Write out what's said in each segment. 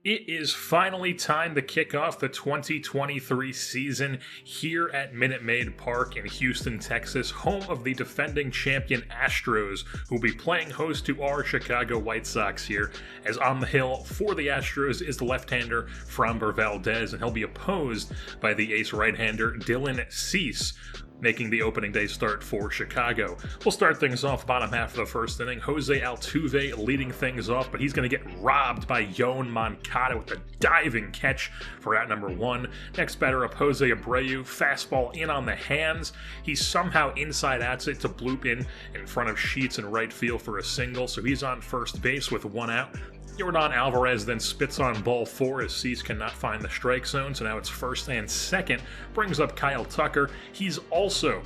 It is finally time to kick off the 2023 season here at Minute Maid Park in Houston, Texas, home of the defending champion Astros, who will be playing host to our Chicago White Sox here, as on the hill for the Astros is the left-hander Framber Valdez, and he'll be opposed by the ace right-hander Dylan Cease, making the opening day start for Chicago. We'll start things off bottom half of the first inning. Jose Altuve leading things off, but he's going to get robbed by Yoan Moncada with a diving catch for out number one. Next batter up, Jose Abreu, fastball in on the hands. He somehow inside outs it to bloop in front of Sheets in right field for a single, so he's on first base with one out. Yordan Alvarez then spits on ball four as Cease cannot find the strike zone, so now it's first and second. Brings up Kyle Tucker. He's also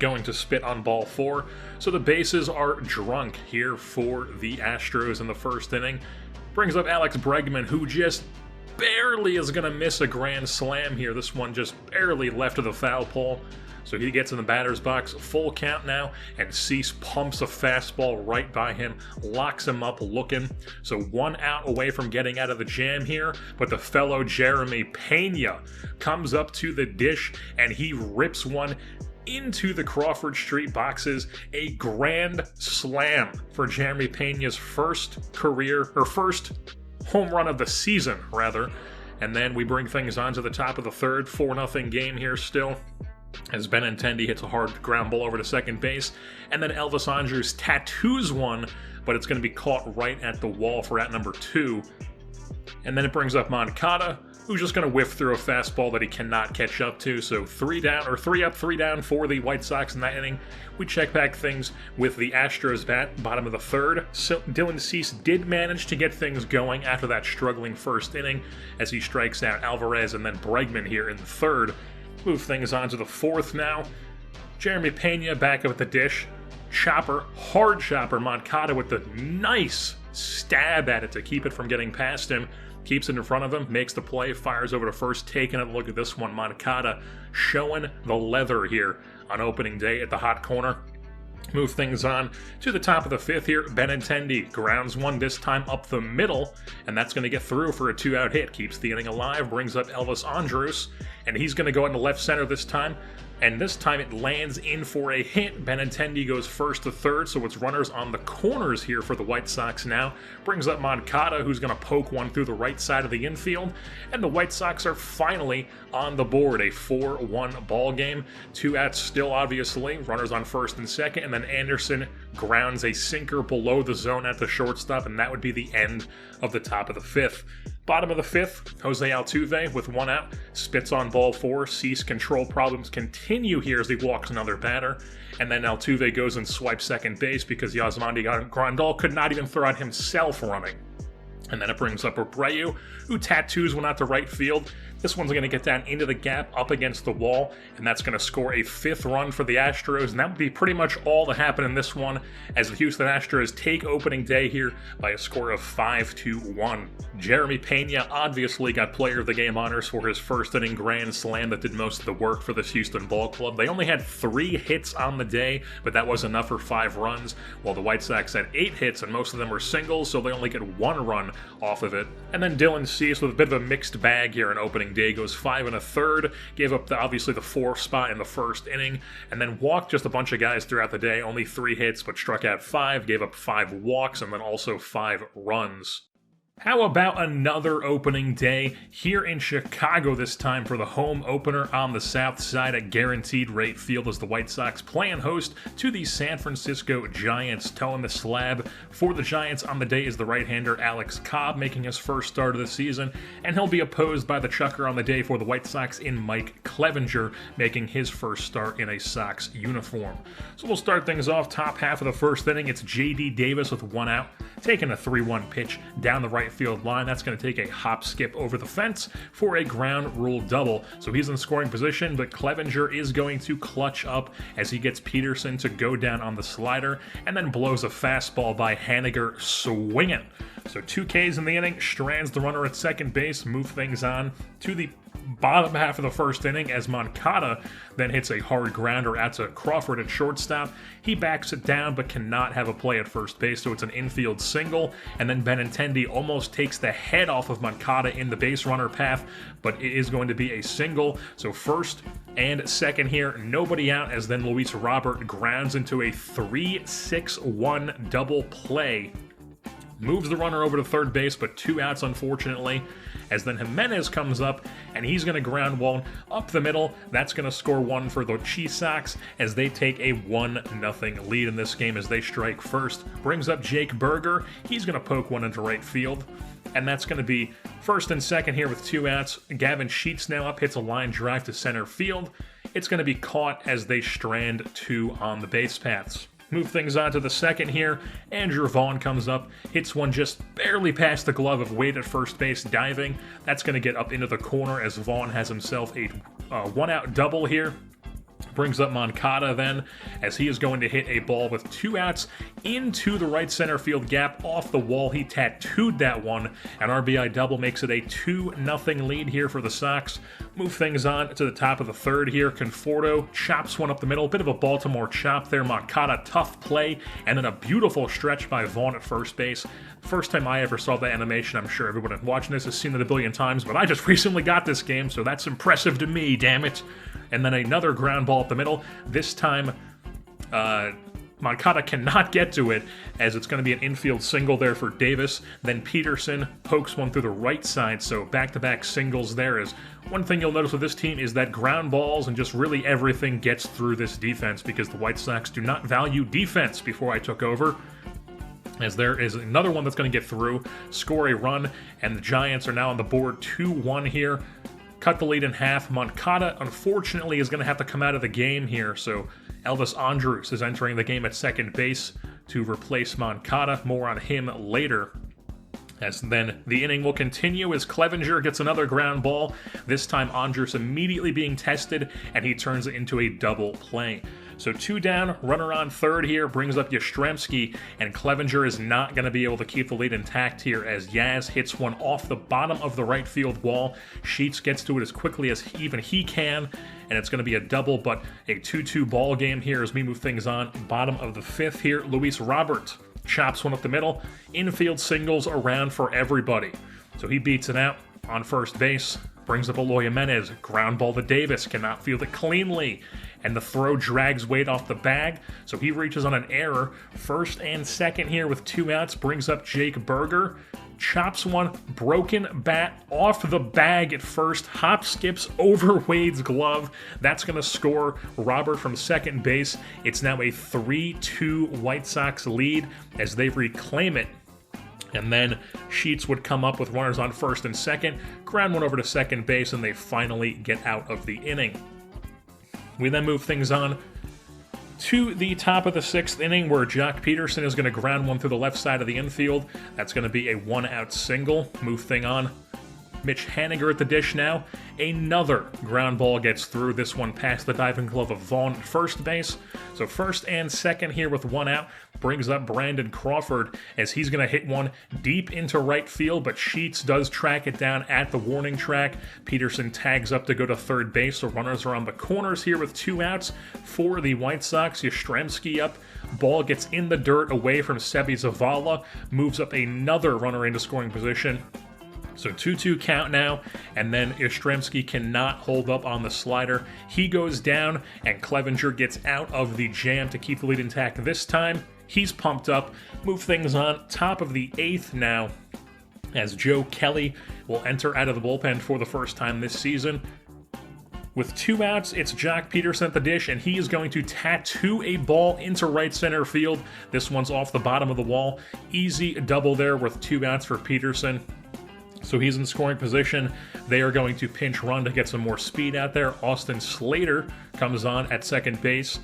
going to spit on ball four, so the bases are drunk here for the Astros in the first inning. Brings up Alex Bregman, who just barely is going to miss a grand slam here. This one just barely left of the foul pole. So he gets in the batter's box, full count now, and Cease pumps a fastball right by him, locks him up looking. So one out away from getting out of the jam here, but the fellow Jeremy Pena comes up to the dish, and he rips one into the Crawford Street boxes. A grand slam for Jeremy Pena's first home run of the season, rather. And then we bring things on to the top of the third, 4-0 game here still, as Benintendi hits a hard ground ball over to second base, and then Elvis Andrus tattoos one, but it's going to be caught right at the wall for out number two. And then it brings up Moncada, who's just going to whiff through a fastball that he cannot catch up to. So 3 up, 3 down for the White Sox in that inning. We check back things with the Astros bat, bottom of the third. So Dylan Cease did manage to get things going after that struggling first inning, as he strikes out Alvarez and then Bregman here in the third. Move things on to the fourth now. Jeremy Pena back up at the dish. Hard chopper, Moncada with the nice stab at it to keep it from getting past him. Keeps it in front of him, makes the play, fires over to first, taking a look at this one. Moncada showing the leather here on opening day at the hot corner. Move things on to the top of the fifth here. Benintendi grounds one, this time up the middle, and that's going to get through for a 2-out hit. Keeps the inning alive, brings up Elvis Andrus, and he's going to go into left center this time. And this time it lands in for a hit. Benintendi goes first to third, so it's runners on the corners here for the White Sox now. Brings up Moncada, who's going to poke one through the right side of the infield. And the White Sox are finally on the board. A 4-1 ball game. 2 outs still, obviously. Runners on first and second. And then Anderson grounds a sinker below the zone at the shortstop, and that would be the end of the top of the fifth. Bottom of the fifth, Jose Altuve with 1 out, spits on ball four. Cease control problems continue here as he walks another batter. And then Altuve goes and swipes second base because Yasmani Grandal could not even throw out himself running. And then it brings up Abreu, who tattoos one out to right field. This one's going to get down into the gap up against the wall, and that's going to score a 5th run for the Astros, and that would be pretty much all that happened in this one, as the Houston Astros take opening day here by a score of 5-1. Jeremy Pena obviously got player of the game honors for his first inning grand slam that did most of the work for this Houston ball club. They only had 3 hits on the day, but that was enough for 5 runs, while the White Sox had 8 hits, and most of them were singles, so they only get 1 run off of it. And then Dylan Cease with a bit of a mixed bag here in opening day, goes 5 1/3, gave up obviously the 4th spot in the first inning, and then walked just a bunch of guys throughout the day. Only 3 hits, but struck out 5, gave up 5 walks, and then also 5 runs. How about another opening day here in Chicago this time for the home opener on the south side at Guaranteed Rate Field, as the White Sox playing host to the San Francisco Giants. Toeing the slab for the Giants on the day is the right-hander Alex Cobb, making his first start of the season, and he'll be opposed by the chucker on the day for the White Sox in Mike Clevenger, making his first start in a Sox uniform. So we'll start things off top half of the first inning. It's J.D. Davis with 1 out, taking a 3-1 pitch down the right field line. That's going to take a hop skip over the fence for a ground rule double. So he's in scoring position, but Clevenger is going to clutch up as he gets Peterson to go down on the slider and then blows a fastball by Haniger swinging. So 2 Ks in the inning, strands the runner at second base, move things on to the bottom half of the first inning as Moncada then hits a hard grounder out to Crawford at shortstop. He backs it down but cannot have a play at first base, so it's an infield single, and then Benintendi almost takes the head off of Moncada in the base runner path, but it is going to be a single. So first and second here, nobody out, as then Luis Robert grounds into a 3-6-1 double play. Moves the runner over to third base, but 2 outs unfortunately, as then Jimenez comes up, and he's going to ground one up the middle. That's going to score 1 for the Chi Sox as they take a 1-0 lead in this game as they strike first. Brings up Jake Berger. He's going to poke one into right field, and that's going to be first and second here with 2 outs. Gavin Sheets now up, hits a line drive to center field. It's going to be caught as they strand 2 on the base paths. Move things on to the second here. Andrew Vaughn comes up, hits one just barely past the glove of Wade at first base, diving. That's going to get up into the corner as Vaughn has himself a 1-out double here. Brings up Moncada then, as he is going to hit a ball with 2 outs into the right center field gap off the wall. He tattooed that one. An RBI double makes it a 2-0 lead here for the Sox. Move things on to the top of the third here. Conforto chops one up the middle. Bit of a Baltimore chop there. Moncada, tough play, and then a beautiful stretch by Vaughn at first base. First time I ever saw that animation. I'm sure everyone watching this has seen it a billion times, but I just recently got this game, so that's impressive to me, damn it. And then another ground ball up the middle. This time, Moncada cannot get to it, as it's going to be an infield single there for Davis. Then Peterson pokes one through the right side, so back-to-back singles there. Is one thing you'll notice with this team is that ground balls and just really everything gets through this defense, because the White Sox do not value defense before I took over. As there is another one that's going to get through, score a run, and the Giants are now on the board 2-1 here. Cut the lead in half. Moncada, unfortunately, is going to have to come out of the game here, so Elvis Andrus is entering the game at second base to replace Moncada. More on him later. As then the inning will continue as Clevenger gets another ground ball. This time Andrus immediately being tested, and he turns it into a double play. So 2 down, runner on third here, brings up Yastrzemski, and Clevenger is not going to be able to keep the lead intact here as Yaz hits one off the bottom of the right field wall. Sheets gets to it as quickly as even he can, and it's going to be a double, but a 2-2 ball game here as we move things on. Bottom of the fifth here, Luis Robert chops one up the middle. Infield singles around for everybody. So he beats it out on first base. Brings up Eloy Jimenez. Ground ball to Davis. Cannot field it cleanly. And the throw drags Wade off the bag. So he reaches on an error. First and second here with 2 outs. Brings up Jake Berger. Chops one broken bat off the bag at first. Hop skips over Wade's glove. That's going to score Robert from second base. It's now a 3-2 White Sox lead as they reclaim it. And then Sheets would come up with runners on first and second, ground one over to second base, and they finally get out of the inning. We then move things on to the top of the 6th inning, where Jock Peterson is going to ground one through the left side of the infield. That's going to be a 1-out single. Move thing on. Mitch Haniger at the dish now. Another ground ball gets through, this one past the diving glove of Vaughn at first base. So first and second here with 1 out. Brings up Brandon Crawford as he's going to hit one deep into right field, but Sheets does track it down at the warning track. Peterson tags up to go to third base, so runners are on the corners here with 2 outs for the White Sox. Yastrzemski up. Ball gets in the dirt away from Sebi Zavala. Moves up another runner into scoring position. So 2-2 count now, and then Yastrzemski cannot hold up on the slider. He goes down, and Clevenger gets out of the jam to keep the lead intact this time. He's pumped up. Move things on. Top of the 8th now, as Joe Kelly will enter out of the bullpen for the first time this season. With 2 outs, it's Jock Peterson at the dish, and he is going to tattoo a ball into right center field. This one's off the bottom of the wall. Easy double there with 2 outs for Peterson. So he's in scoring position. They are going to pinch run to get some more speed out there. Austin Slater comes on at second base.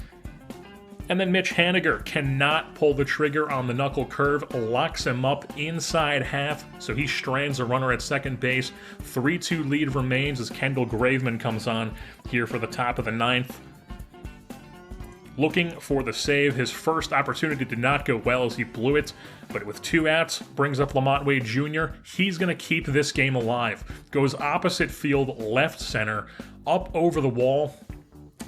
And then Mitch Haniger cannot pull the trigger on the knuckle curve, locks him up inside half, so he strands a runner at second base. 3-2 lead remains as Kendall Graveman comes on here for the top of the 9th. looking for the save. His first opportunity did not go well as he blew it, but with 2 outs, brings up Lamont Wade Jr. He's going to keep this game alive. Goes opposite field, left center, up over the wall.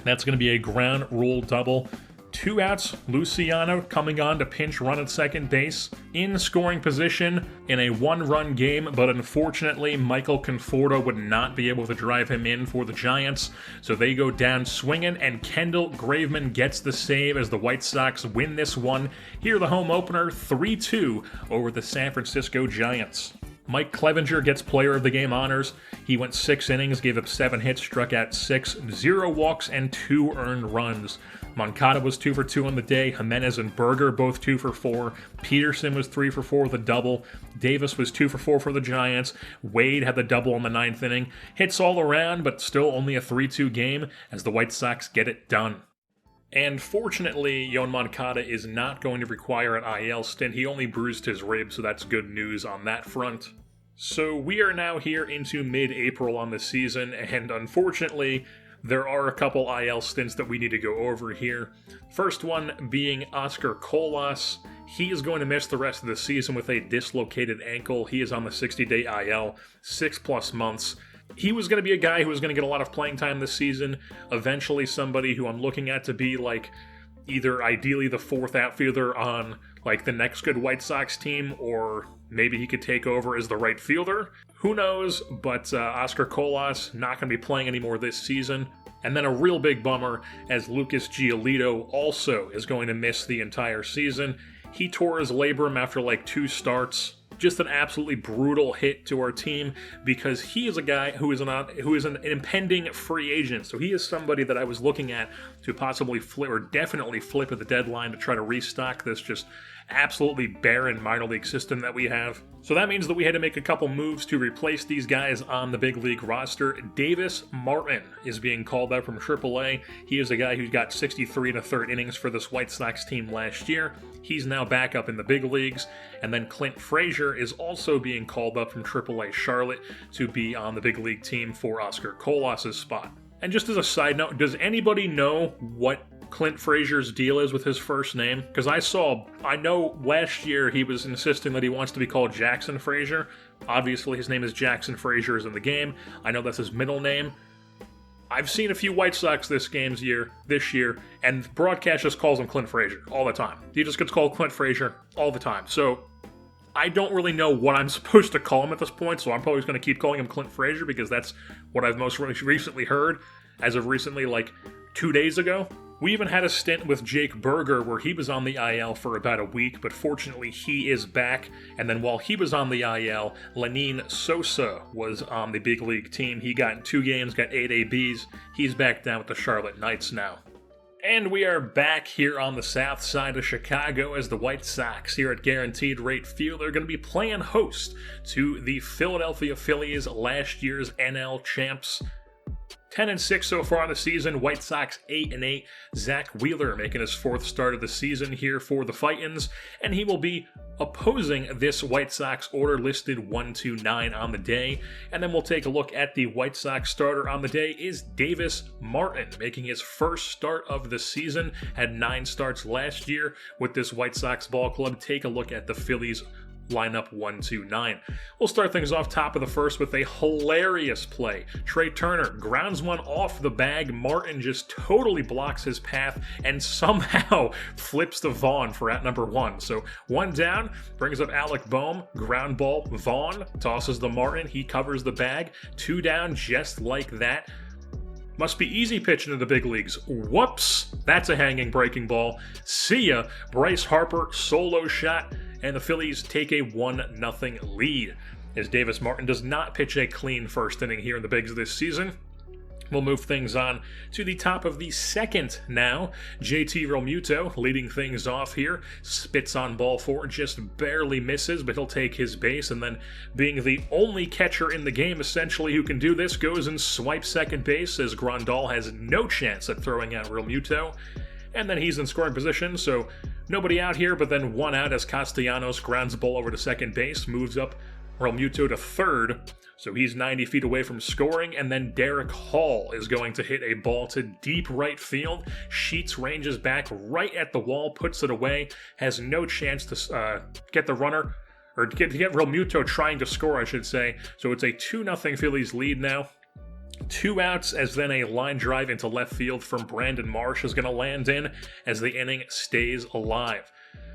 That's going to be a ground rule double. 2 outs, Luciano coming on to pinch run at second base. In scoring position in a 1-run game, but unfortunately Michael Conforto would not be able to drive him in for the Giants. So they go down swinging, and Kendall Graveman gets the save as the White Sox win this one. Here the home opener, 3-2 over the San Francisco Giants. Mike Clevenger gets player of the game honors. He went 6 innings, gave up 7 hits, struck out 6, 0 walks, and 2 earned runs. Moncada was 2 for 2 on the day. Jimenez and Berger both 2 for 4. Peterson was 3 for 4 with a double. Davis was 2 for 4 for the Giants. Wade had the double in the 9th inning. Hits all around, but still only a 3-2 game as the White Sox get it done. And fortunately, Yoan Moncada is not going to require an IL stint. He only bruised his rib, so that's good news on that front. So we are now here into mid-April on the season, and unfortunately, there are a couple IL stints that we need to go over here. First one being Oscar Colas. He is going to miss the rest of the season with a dislocated ankle. He is on the 60-day IL, 6+ months. He was going to be a guy who was going to get a lot of playing time this season. Eventually somebody who I'm looking at to be like either ideally the 4th outfielder on like the next good White Sox team, or maybe he could take over as the right fielder. Who knows, but Oscar Colas not going to be playing anymore this season. And then a real big bummer as Lucas Giolito also is going to miss the entire season. He tore his labrum after like 2 starts. Just an absolutely brutal hit to our team because he is a guy who is an impending free agent. So he is somebody that I was looking at to possibly flip, or definitely flip at the deadline to try to restock this just absolutely barren minor league system that we have. So that means that we had to make a couple moves to replace these guys on the big league roster. Davis Martin is being called up from AAA. He is a guy who got 63 1/3 innings for this White Sox team last year. He's now back up in the big leagues. And then Clint Frazier is also being called up from AAA Charlotte to be on the big league team for Oscar Colas' spot. And just as a side note, does anybody know what Clint Frazier's deal is with his first name? Because I know last year he was insisting that he wants to be called Jackson Frazier. Obviously his name is Jackson Frazier is in the game. I know that's his middle name. I've seen a few White Sox this year, and broadcast just calls him Clint Frazier all the time. He just gets called Clint Frazier all the time. So I don't really know what I'm supposed to call him at this point, so I'm probably just going to keep calling him Clint Frazier because that's what I've most recently heard, as of recently, like 2 days ago. We even had a stint with Jake Berger where he was on the IL for about a week, but fortunately he is back. And then while he was on the IL, Lenin Sosa was on the big league team. He got in 2 games, got 8 ABs. He's back down with the Charlotte Knights now. And we are back here on the south side of Chicago as the White Sox here at Guaranteed Rate Field are going to be playing host to the Philadelphia Phillies, last year's NL champs. 10-6 so far in the season. White Sox 8-8. Zach Wheeler making his 4th start of the season here for the Fightins, and he will be opposing this White Sox order listed 1-9 on the day. And then we'll take a look at the White Sox starter on the day is Davis Martin, making his first start of the season. Had 9 starts last year with this White Sox ball club. Take a look at the Phillies lineup 1-9. We'll start things off top of the first with a hilarious play. Trey Turner grounds one off the bag. Martin just totally blocks his path and somehow flips to Vaughn for out number 1. So 1 down, brings up Alec Boehm, ground ball. Vaughn tosses the Martin. He covers the bag. 2 down, just like that. Must be easy pitching in the big leagues. Whoops! That's a hanging breaking ball. See ya! Bryce Harper, solo shot, and the Phillies take a 1-0 lead. As Davis Martin does not pitch a clean first inning here in the bigs this season. We'll move things on to the top of the second now. JT Realmuto leading things off here. Spits on ball 4, just barely misses, but he'll take his base. And then being the only catcher in the game, essentially, who can do this, goes and swipes second base as Grandal has no chance at throwing out Realmuto. And then he's in scoring position, so nobody out here, but then 1 out as Castellanos grounds the ball over to second base, moves up Realmuto to third, so he's 90 feet away from scoring, and then Derek Hall is going to hit a ball to deep right field. Sheets ranges back right at the wall, puts it away, has no chance to get the runner, or to get Realmuto trying to score, I should say. So it's a 2-0 Phillies lead now. 2 outs, as then a line drive into left field from Brandon Marsh is going to land in as the inning stays alive.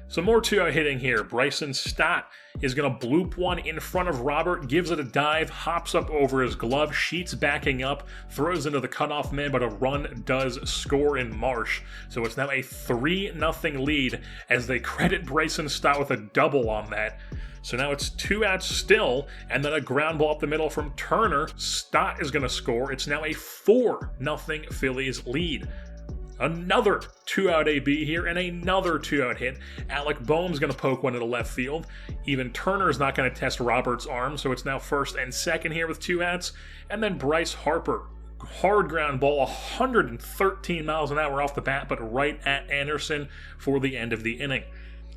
Some more 2-out hitting here. Bryson Stott is going to bloop one in front of Robert, gives it a dive, hops up over his glove, Sheets backing up, throws into the cutoff man, but a run does score in Marsh. So it's now a 3-0 lead as they credit Bryson Stott with a double on that. So now it's 2 outs still, and then a ground ball up the middle from Turner. Stott is going to score. It's now a 4-0 Phillies lead. Another 2-out AB here, and another 2-out hit. Alec Boehm's going to poke one to the left field. Even Turner's not going to test Robert's arm, so it's now first and second here with 2 outs. And then Bryce Harper, hard ground ball, 113 miles an hour off the bat, but right at Anderson for the end of the inning.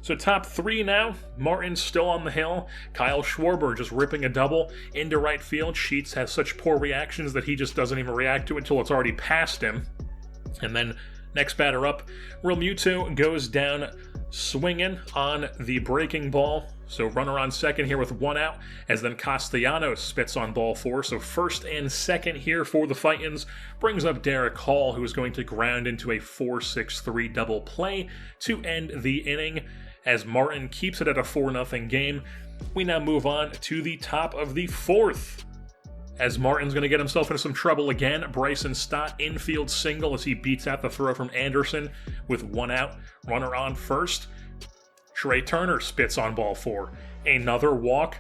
So top 3 now. Martin's still on the hill. Kyle Schwarber just ripping a double into right field. Sheets has such poor reactions that he just doesn't even react to it until it's already past him. And then next batter up, Realmuto goes down swinging on the breaking ball. So runner on second here with 1 out, as then Castellanos spits on ball 4. So first and second here for the Titans. Brings up Derek Hall, who is going to ground into a 4-6-3 double play to end the inning. As Martin keeps it at a 4-0 game, we now move on to the top of the 4th. As Martin's going to get himself into some trouble again, Bryson Stott infield single as he beats out the throw from Anderson with 1 out. Runner on first. Trey Turner spits on ball 4. Another walk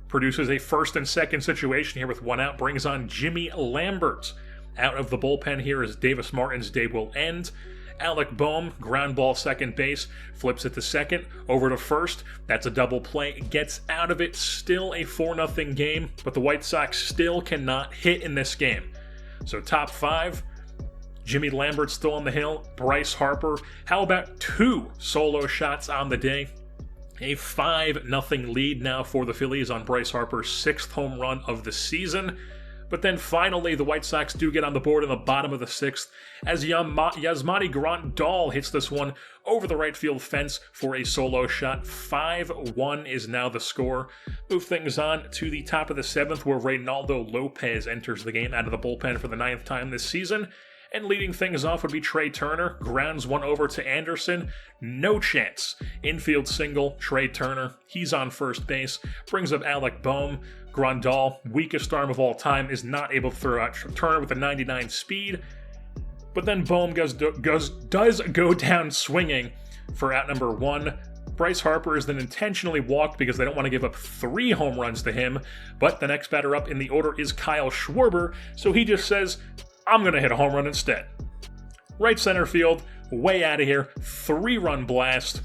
produces a first and second situation here with 1 out. Brings on Jimmy Lambert. Out of the bullpen here as Davis Martin's day will end. Alec Boehm, ground ball second base, flips it to second, over to first. That's a double play, gets out of it. Still a 4-0 game, but the White Sox still cannot hit in this game. So top 5, Jimmy Lambert still on the hill, Bryce Harper. How about 2 solo shots on the day? A 5-0 lead now for the Phillies on Bryce Harper's 6th home run of the season. But then finally, the White Sox do get on the board in the bottom of the 6th as Yasmani Grandal hits this one over the right field fence for a solo shot. 5-1 is now the score. Move things on to the top of the 7th, where Reynaldo Lopez enters the game out of the bullpen for the 9th time this season. And leading things off would be Trey Turner. Grounds one over to Anderson. No chance. Infield single, Trey Turner. He's on first base. Brings up Alec Boehm. Grandal, weakest arm of all time, is not able to throw out Turner with a 99 speed. But then Boehm does go down swinging for out number 1. Bryce Harper is then intentionally walked because they don't want to give up 3 home runs to him. But the next batter up in the order is Kyle Schwarber, so he just says, I'm going to hit a home run instead. Right center field, way out of here, 3-run blast.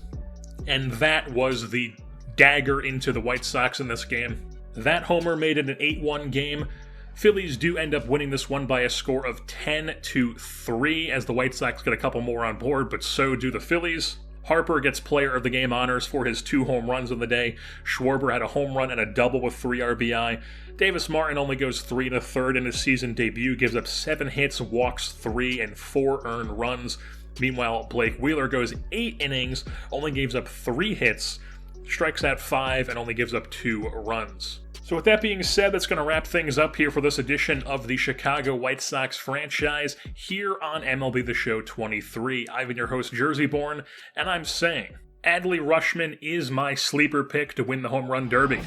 And that was the dagger into the White Sox in this game. That homer made it an 8-1 game. Phillies do end up winning this one by a score of 10-3 as the White Sox get a couple more on board, but so do the Phillies. Harper gets player of the game honors for his 2 home runs of the day. Schwarber had a home run and a double with 3 RBI. Davis Martin only goes 3 1/3 in his season debut, gives up 7 hits, walks 3, and 4 earned runs. Meanwhile, Blake Wheeler goes 8 innings, only gives up 3 hits, strikes out 5, and only gives up 2 runs. So with that being said, that's going to wrap things up here for this edition of the Chicago White Sox franchise here on MLB The Show 23. I've been your host, Jersey Born, and I'm saying Adley Rutschman is my sleeper pick to win the Home Run Derby.